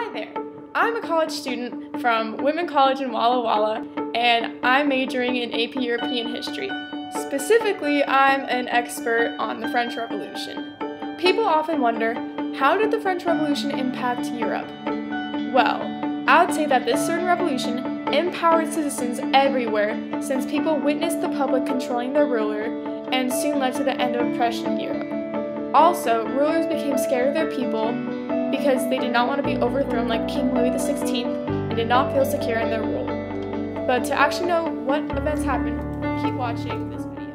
Hi there! I'm a college student from Women College in Walla Walla, and I'm majoring in AP European History. Specifically, I'm an expert on the French Revolution. People often wonder, how did the French Revolution impact Europe? Well, I would say that this certain revolution empowered citizens everywhere, since people witnessed the public controlling their ruler, and soon led to the end of oppression in Europe. Also, rulers became scared of their people because they did not want to be overthrown like King Louis XVI and did not feel secure in their rule. But to actually know what events happened, keep watching this video.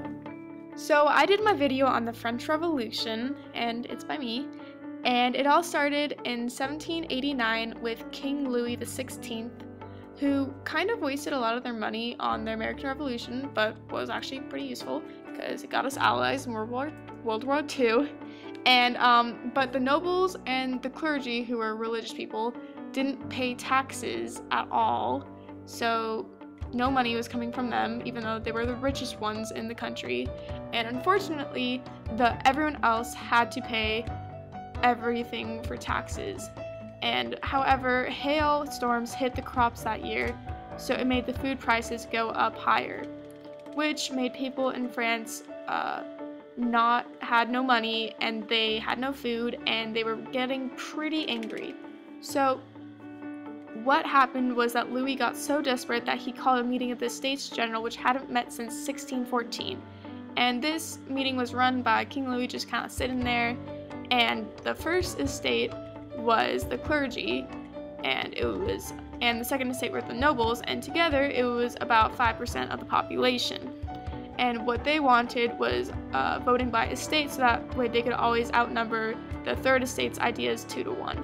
So I did my video on the French Revolution, and it's by me, and it all started in 1789 with King Louis XVI, who kind of wasted a lot of their money on the American Revolution, but was actually pretty useful because it got us allies in World War II. But the nobles and the clergy, who were religious people, didn't pay taxes at all, so no money was coming from them, even though they were the richest ones in the country. And unfortunately, everyone else had to pay everything for taxes. And however, hailstorms hit the crops that year, so it made the food prices go up higher, which made people in France had no money, and they had no food, and they were getting pretty angry. So what happened was that Louis got so desperate that he called a meeting of the States General, which hadn't met since 1614. And this meeting was run by King Louis just kind of sitting there, and the first estate was the clergy, and the second estate were the nobles, and together it was about 5% of the population. And what they wanted was voting by estate, so that way they could always outnumber the third estate's ideas 2-1.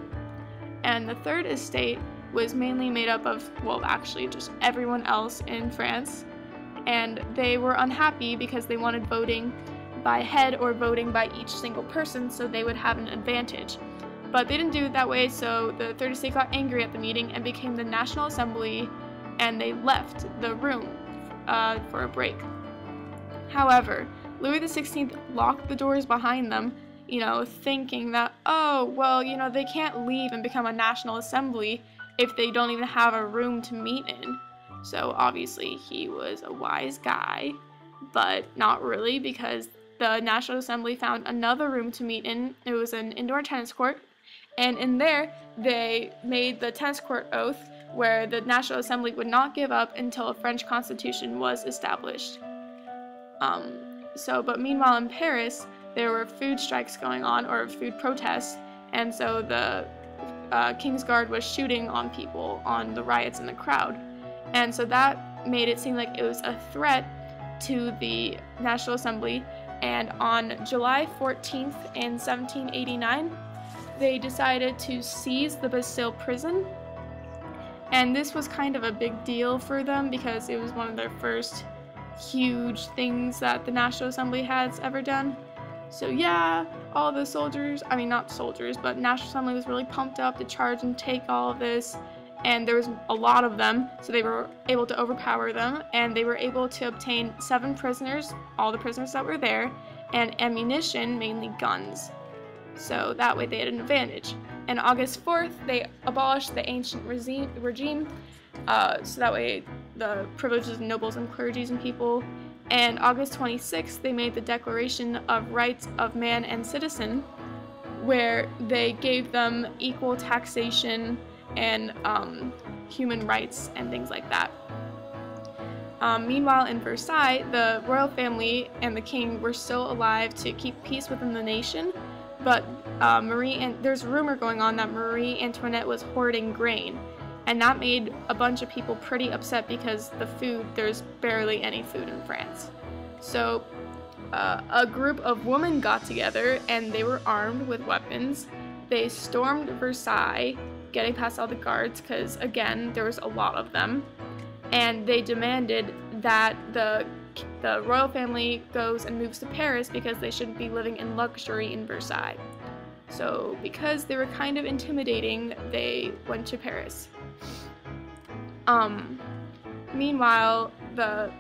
And the third estate was mainly made up of, well, actually just everyone else in France. And they were unhappy because they wanted voting by head or voting by each single person, so they would have an advantage. But they didn't do it that way, so the third estate got angry at the meeting and became the National Assembly, and they left the room for a break. However, Louis XVI locked the doors behind them, thinking that, oh, well, they can't leave and become a National Assembly if they don't even have a room to meet in. So obviously he was a wise guy, but not really, because the National Assembly found another room to meet in. It was an indoor tennis court, and in there they made the tennis court oath, where the National Assembly would not give up until a French Constitution was established. But meanwhile in Paris, there were food strikes going on, or food protests, and so the King's Guard was shooting on people, on the riots in the crowd. And so that made it seem like it was a threat to the National Assembly, and on July 14th in 1789, they decided to seize the Bastille prison. And this was kind of a big deal for them because it was one of their first huge things that the National Assembly has ever done. So yeah, all the National Assembly was really pumped up to charge and take all of this, and there was a lot of them, so they were able to overpower them, and they were able to obtain 7 prisoners, all the prisoners that were there, and ammunition, mainly guns. So that way they had an advantage. And August 4th, they abolished the ancient regime, so that way the privileges of nobles and clergies and people. And August 26th, they made the Declaration of Rights of Man and Citizen, where they gave them equal taxation and human rights and things like that. Meanwhile, in Versailles, the royal family and the king were still alive to keep peace within the nation, but there's a rumor going on that Marie Antoinette was hoarding grain, and that made a bunch of people pretty upset because there's barely any food in France. So a group of women got together, and they were armed with weapons. They stormed Versailles, getting past all the guards, because again, there was a lot of them, and they demanded that the royal family goes and moves to Paris because they shouldn't be living in luxury in Versailles. So because they were kind of intimidating, they went to Paris. Meanwhile, the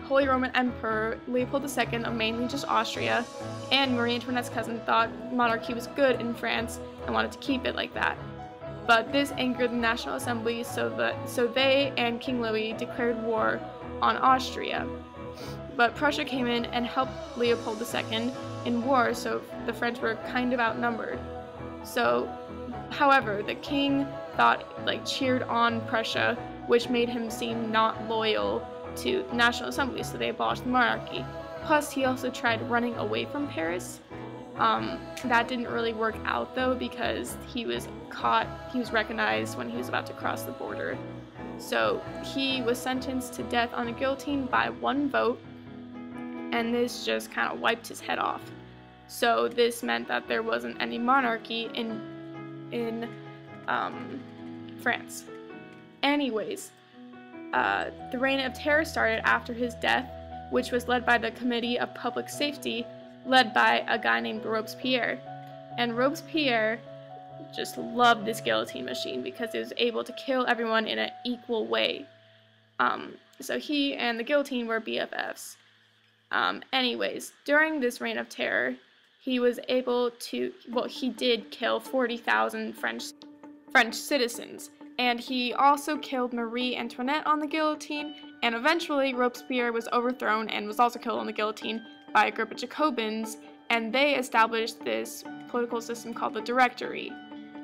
Holy Roman Emperor Leopold II of mainly just Austria and Marie Antoinette's cousin thought monarchy was good in France and wanted to keep it like that. But this angered the National Assembly, so they and King Louis declared war on Austria. But Prussia came in and helped Leopold II in war, so the French were kind of outnumbered. So, however, the king cheered on Prussia, which made him seem not loyal to the National Assembly, so they abolished the monarchy. Plus, he also tried running away from Paris. That didn't really work out though, because he was recognized when he was about to cross the border. So he was sentenced to death on a guillotine by one vote, and this just kind of wiped his head off. So this meant that there wasn't any monarchy in France. Anyways, the Reign of Terror started after his death, which was led by the Committee of Public Safety, led by a guy named Robespierre. And Robespierre just loved this guillotine machine because it was able to kill everyone in an equal way. So he and the guillotine were BFFs. Anyways, during this Reign of Terror, he was able to, he did kill 40,000 French citizens. And he also killed Marie Antoinette on the guillotine, and eventually Robespierre was overthrown and was also killed on the guillotine by a group of Jacobins, and they established this political system called the Directory.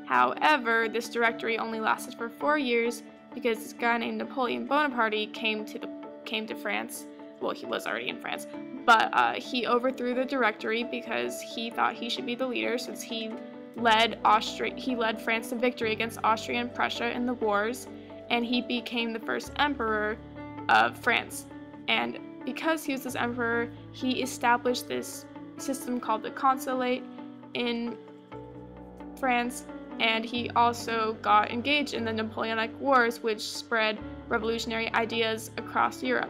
However, this Directory only lasted for 4 years because this guy named Napoleon Bonaparte came to France. Well, he was already in France, but he overthrew the Directory because he thought he should be the leader, since he led France to victory against Austria and Prussia in the wars, and he became the first emperor of France. And because he was this emperor, he established this system called the Consulate in France, and he also got engaged in the Napoleonic Wars, which spread revolutionary ideas across Europe.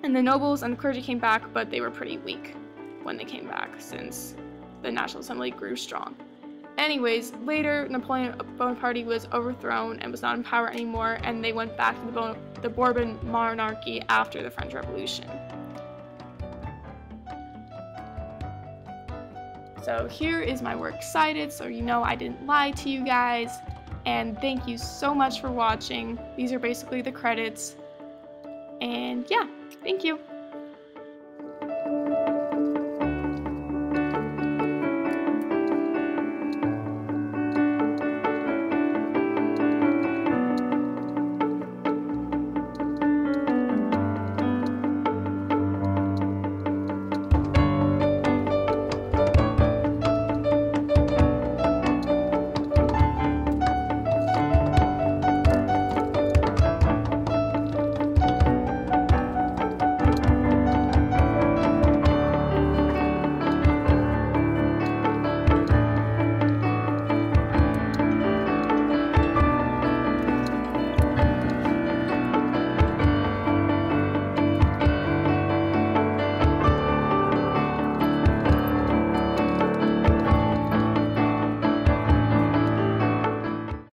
And the nobles and the clergy came back, but they were pretty weak when they came back, since the National Assembly grew strong. Anyways, later Napoleon Bonaparte was overthrown and was not in power anymore, and they went back to the Bourbon monarchy after the French Revolution. So here is my works cited, so you know I didn't lie to you guys, and thank you so much for watching. These are basically the credits, and yeah, thank you.